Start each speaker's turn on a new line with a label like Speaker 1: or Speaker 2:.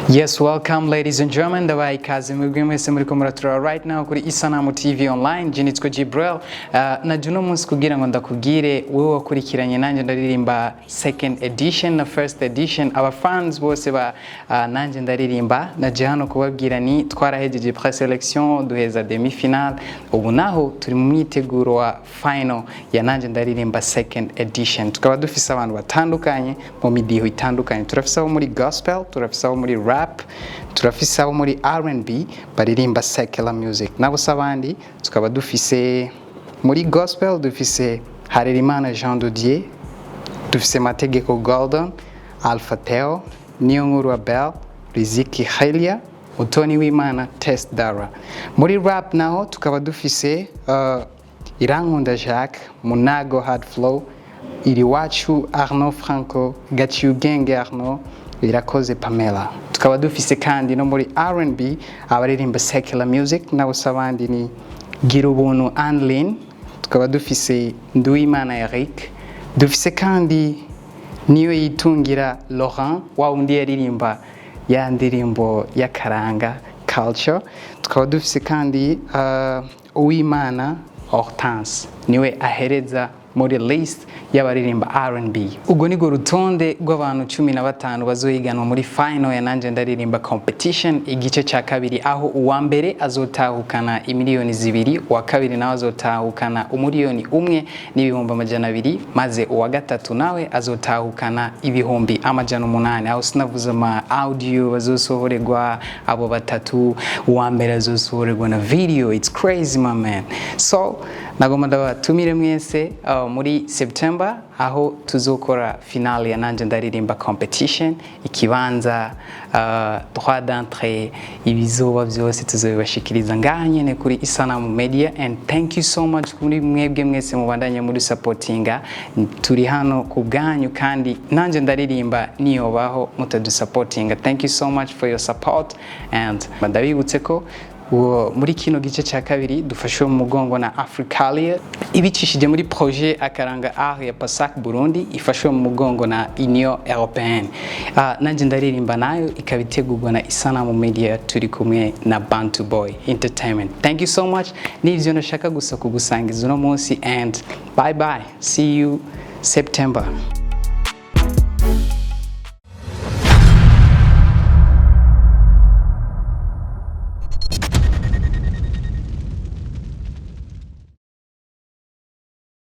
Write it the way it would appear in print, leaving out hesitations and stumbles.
Speaker 1: Yes, welcome ladies and gentlemen. Ndabaye ikaze mwebwe mwese muri ko muratura right now kuri Isanamu TV online. Jinitsko Jibril. Na juno munsi kugira ngo ndakubwire wewe wakurikiranye nanje ndaririmba second edition na first edition. Aba fans bose ba nanje ndaririmba naje hano kubabwira ni twarahejeje pre-selection duheza demi-finale. Ubu naho turi mu myiteguro wa final ya nanje ndaririmba second edition. Tukaba dufise abantu batandukanye mu midiho itandukanye. Turafise abo muri gospel, turafise abo muri rap, turafise abo muri R&B baririmba secular music. Nabo sabandi tukaba dufise muri gospel dufise Harerimana Jean de Dieu, dufise Mategeko Golden, Alpha Theo, Niyonkuru Abel, Riziki Khalia, Utoni Wimana, Test Dara. Muri rap naho tukaba dufise Irankunda Jacques, Munago Hard Flow, Iriwacu Arnaud Franco, Gaciugenge Arnaud, Irakoze Pamela. Tukaba dufise kandi no muri R&B abaririmba secular music nabo sabandi ni Girubuntu Anlin, tukaba dufise Nduwimana Eric, dufise kandi niyo yitungira Laurent wa undi yaririmba ya ndirimbo ya karanga culture. Tukaba dufise kandi Uwimana Hortense niwe ahereza muri list y'abaririmba R&B. Ubwo nigo rutonde rw'abantu 15 bazohiganwa muri final ya nanje ndaririmba competition igice ca kabiri, aho uwa mbere azotahukana imiliyoni 2, uwa kabiri nawe azotahukana umiliyoni 1 n'ibihumbi 200, maze uwa gatatu nawe azotahukana ibihumbi 800. Aho sinavuze ama audio bazosohorerwa abo batatu, uwa mbere azosohorerwa na video. It's crazy my man. So nagomba ndabatumire mwese muri September aho tuzokora finale ya nanje ndaririmba competition, ikibanza droit d'entrée, ibizoba byose tuzobashikiriza nganyene kuri Isanamu Media. And thank you so much kuri mwebwe mwese mubandanye muri supportinga. Turi hano kubganyu kandi nanje ndaririmba niyobaho mutadusupportinga. Thank you so much for your support, and ndabibutse ko muri kino gice ca kabiri dufashwe mumugongo na Africalia, ibicishije muri projet akaranga art ya Pasak Burundi, ifashwe mumugongo na Union Européenne. Nanje ndaririmba nayo ikabitegurwa na Isanamu Media, turi kumwe na Bantu Boy Entertainment. Thank you so much. Nivyo nashaka gusa kugusangiza uno munsi, and bye bye. See you September.